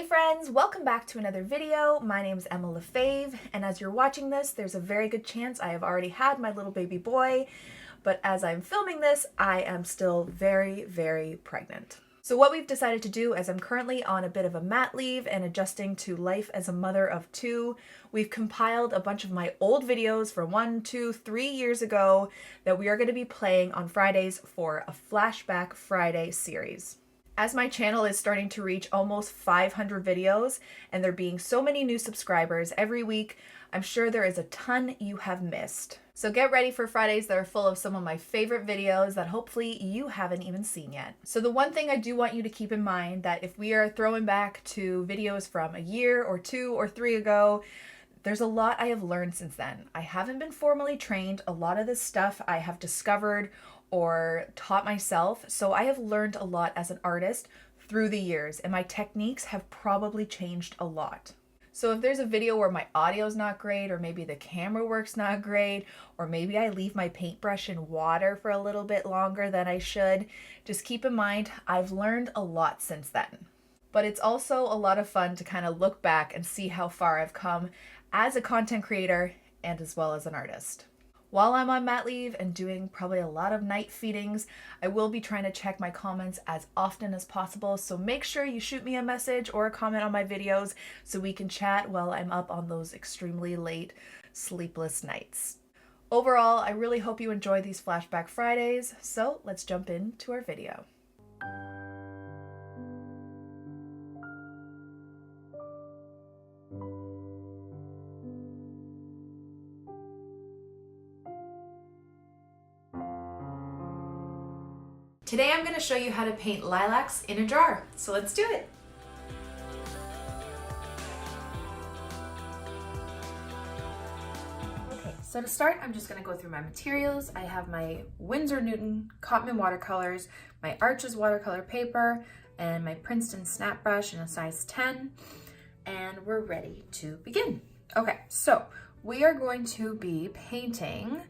Hey friends, welcome back to another video. My name is Emma Lefebvre, and as you're watching this, there's a very good chance I have already had my little baby boy, but as I'm filming this, I am still very pregnant. So what we've decided to do, as I'm currently on a bit of a mat leave and adjusting to life as a mother of two, we've compiled a bunch of my old videos from 1, 2, 3 years ago that we are going to be playing on Fridays for a Flashback Friday series. As my channel is starting to reach almost 500 videos and there being so many new subscribers every week, I'm sure there is a ton you have missed. So get ready for Fridays that are full of some of my favorite videos that hopefully you haven't even seen yet. So the one thing I do want you to keep in mind that if we are throwing back to videos from a year or 2 or 3 ago, there's a lot I have learned since then. I haven't been formally trained. A lot of this stuff I have discovered or taught myself, so I have learned a lot as an artist through the years, and my techniques have probably changed a lot. So if there's a video where my audio's not great, or maybe the camera work's not great, or maybe I leave my paintbrush in water for a little bit longer than I should, just keep in mind I've learned a lot since then. But it's also a lot of fun to kind of look back and see how far I've come as a content creator and as well as an artist. While I'm on mat leave and doing probably a lot of night feedings, I will be trying to check my comments as often as possible, so make sure you shoot me a message or a comment on my videos so we can chat while I'm up on those extremely late, sleepless nights. Overall, I really hope you enjoy these Flashback Fridays, so let's jump into our video. Today I'm going to show you how to paint lilacs in a jar, so let's do it! Okay, so to start I'm just going to go through my materials. I have my Winsor Newton COTMAN watercolors, my Arches watercolor paper, and my Princeton snap brush in a size 10, and we're ready to begin. Okay, so we are going to be painting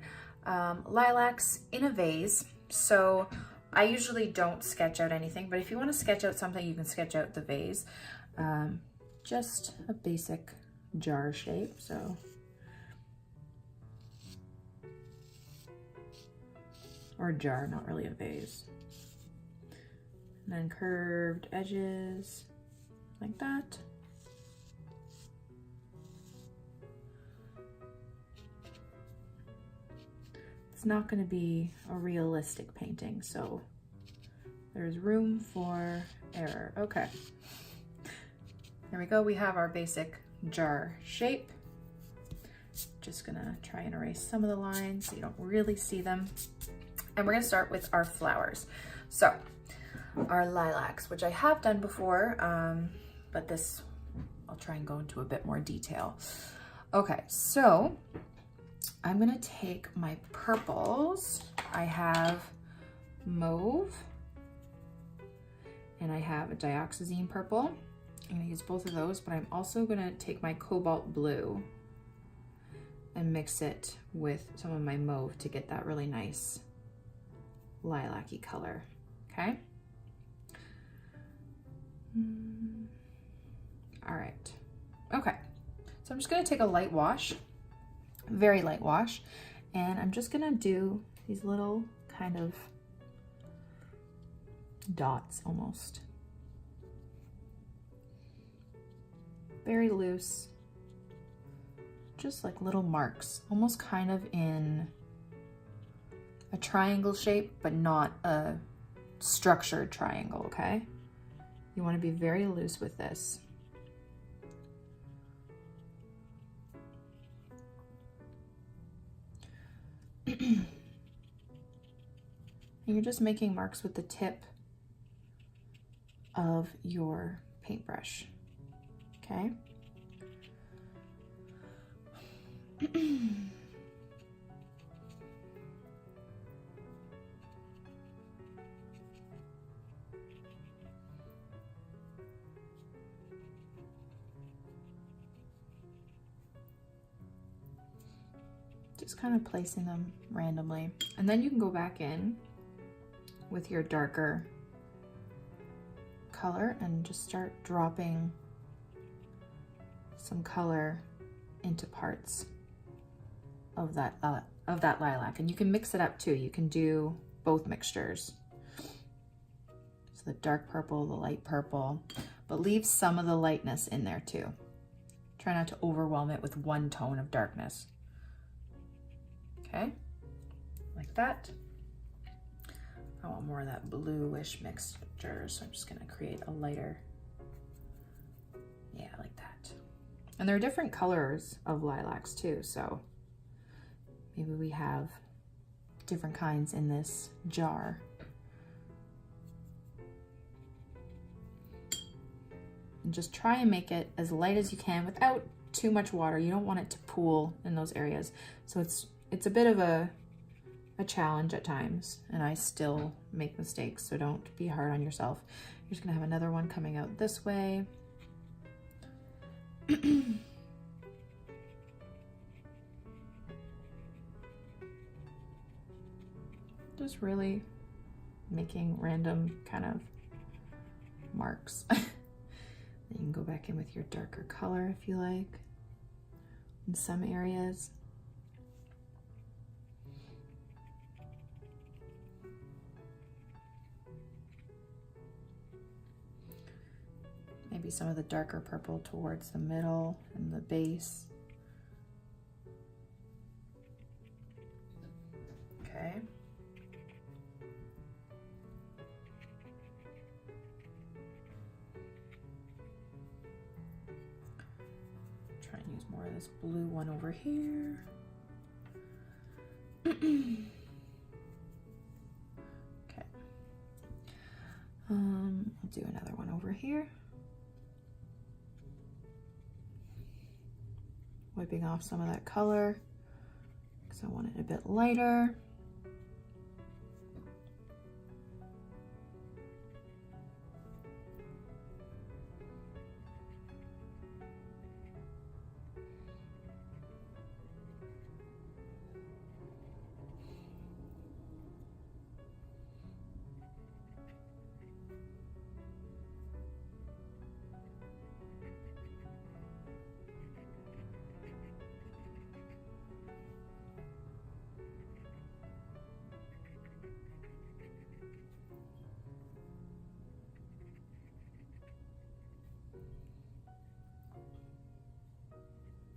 lilacs in a vase. So I usually don't sketch out anything, but if you want to sketch out something, you can sketch out the vase. Just a basic jar shape, so. Or a jar, not really a vase. And then curved edges, like that. It's not going to be a realistic painting, so there's room for error. Okay, there we go. We have our basic jar shape. Just gonna try and erase some of the lines so you don't really see them. And we're gonna start with our flowers. So our lilacs, which I have done before, but this I'll try and go into a bit more detail. Okay, so I'm gonna take my purples. I have mauve and I have a dioxazine purple. I'm gonna use both of those, but I'm also gonna take my cobalt blue and mix it with some of my mauve to get that really nice lilac-y color, okay? All right, okay. So I'm just gonna take a light wash, very light wash, and I'm just gonna do these little kind of dots almost. Very loose, just like little marks, almost kind of in a triangle shape, but not a structured triangle, okay? You wanna be very loose with this. And you're just making marks with the tip of your paintbrush, okay? Just kind of placing them randomly. And then you can go back in with your darker color and just start dropping some color into parts of that lilac. And you can mix it up too. You can do both mixtures. So the dark purple, the light purple, but leave some of the lightness in there too. Try not to overwhelm it with one tone of darkness. Okay, like that. I want more of that bluish mixture, so I'm just gonna create a lighter, yeah, like that. And there are different colors of lilacs too, so maybe we have different kinds in this jar. And just try and make it as light as you can without too much water. You don't want it to pool in those areas. So it's a bit of a challenge at times, and I still make mistakes, so don't be hard on yourself. You're just gonna have another one coming out this way. Just really making random kind of marks. Then you can go back in with your darker color if you like in some areas. Maybe some of the darker purple towards the middle and the base. Okay. Try and use more of this blue one over here. Okay. I'll do another one over here. Wiping off some of that color because I want it a bit lighter.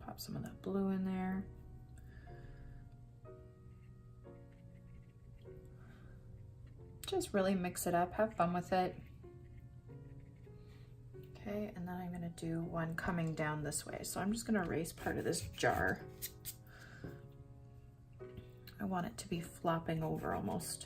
Pop some of that blue in there. Just really mix it up, have fun with it. Okay, and then I'm gonna do one coming down this way. So I'm just gonna erase part of this jar. I want it to be flopping over almost.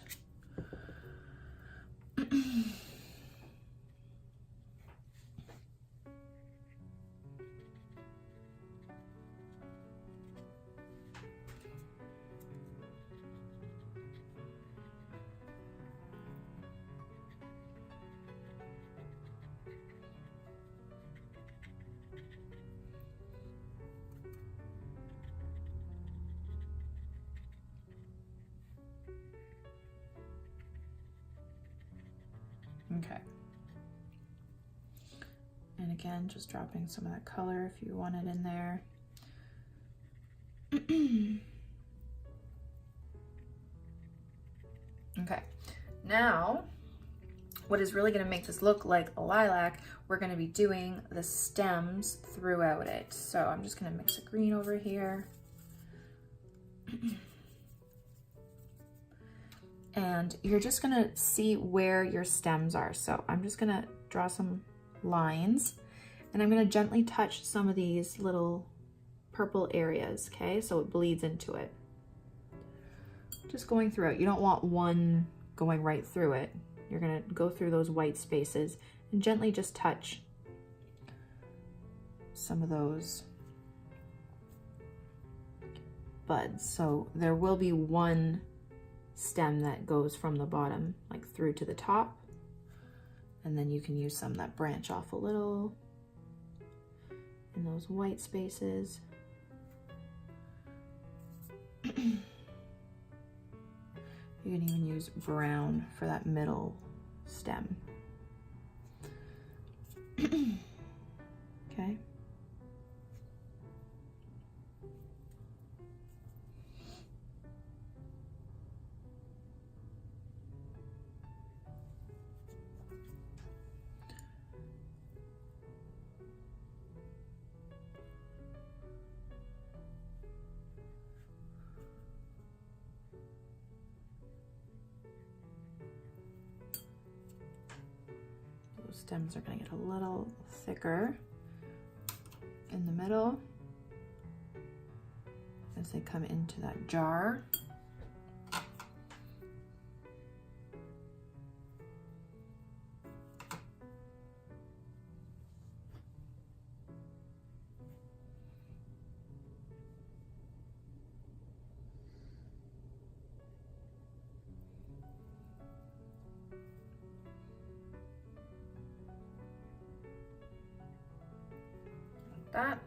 Okay. And again, just dropping some of that color if you want it in there. Okay, now what is really going to make this look like a lilac, we're going to be doing the stems throughout it. So I'm just going to mix a green over here. And you're just going to see where your stems are. So I'm just going to draw some lines, and I'm going to gently touch some of these little purple areas, okay? So it bleeds into it. Just going through it. You don't want one going right through it. You're going to go through those white spaces and gently just touch some of those buds. So there will be one stem that goes from the bottom like through to the top, and then you can use some that branch off a little in those white spaces. You can even use brown for that middle stem. Okay. stems are going to get a little thicker in the middle as they come into that jar. That.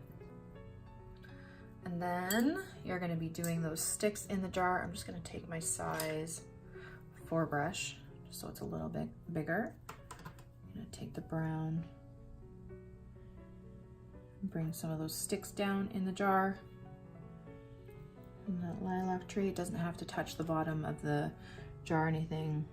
And then you're going to be doing those sticks in the jar. I'm just going to take my size 4 brush just so it's a little bit bigger. I'm going to take the brown and bring some of those sticks down in the jar. And that lilac tree, it doesn't have to touch the bottom of the jar or anything.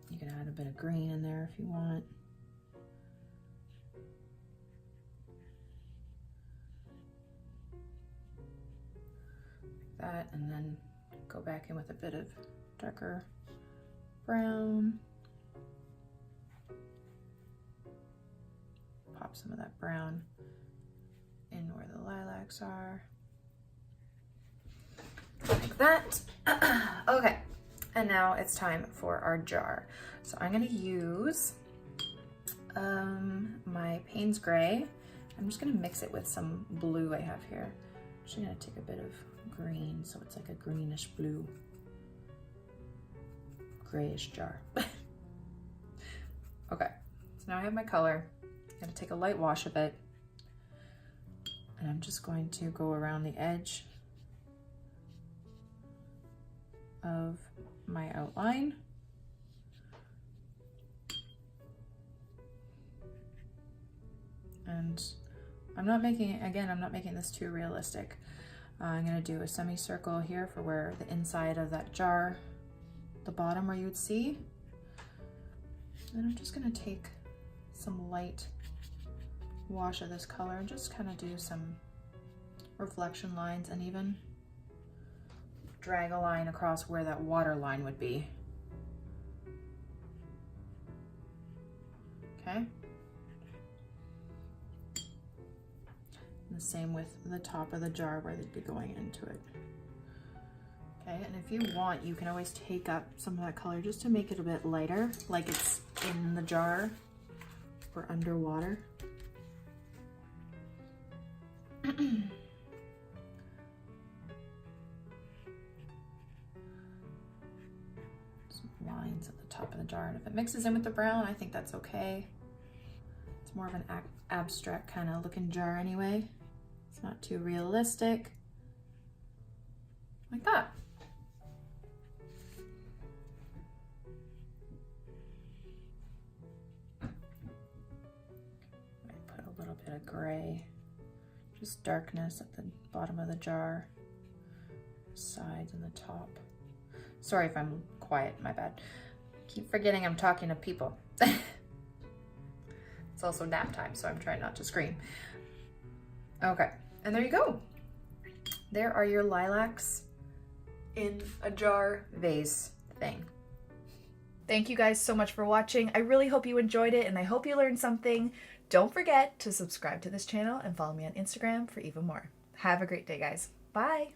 You can add a bit of green in there if you want. Like that, and then go back in with a bit of darker brown. Pop some of that brown in where the lilacs are. Like that. Okay. And now it's time for our jar. So I'm gonna use my Payne's Gray. I'm just gonna mix it with some blue I have here. I'm just gonna take a bit of green so it's like a greenish blue, grayish jar. Okay, so now I have my color. I'm gonna take a light wash of it, and I'm just going to go around the edge of my outline. And I'm not making this too realistic. I'm gonna do a semicircle here for where the inside of that jar, the bottom where you would see. And I'm just gonna take some light wash of this color and just kind of do some reflection lines and even drag a line across where that water line would be. Okay. And the same with the top of the jar where they'd be going into it. Okay, and if you want, you can always take up some of that color just to make it a bit lighter, like it's in the jar or underwater. Some lines at the top of the jar, and if it mixes in with the brown, I think that's okay. It's more of an abstract kind of looking jar anyway. It's not too realistic. Like that. I put a little bit of gray, just darkness at the bottom of the jar, sides and the top. Sorry if I'm quiet, my bad. Keep forgetting I'm talking to people. It's also nap time, so I'm trying not to scream. Okay, and there you go. There are your lilacs in a jar vase thing. Thank you guys so much for watching. I really hope you enjoyed it and I hope you learned something. Don't forget to subscribe to this channel and follow me on Instagram for even more. Have a great day, guys. Bye.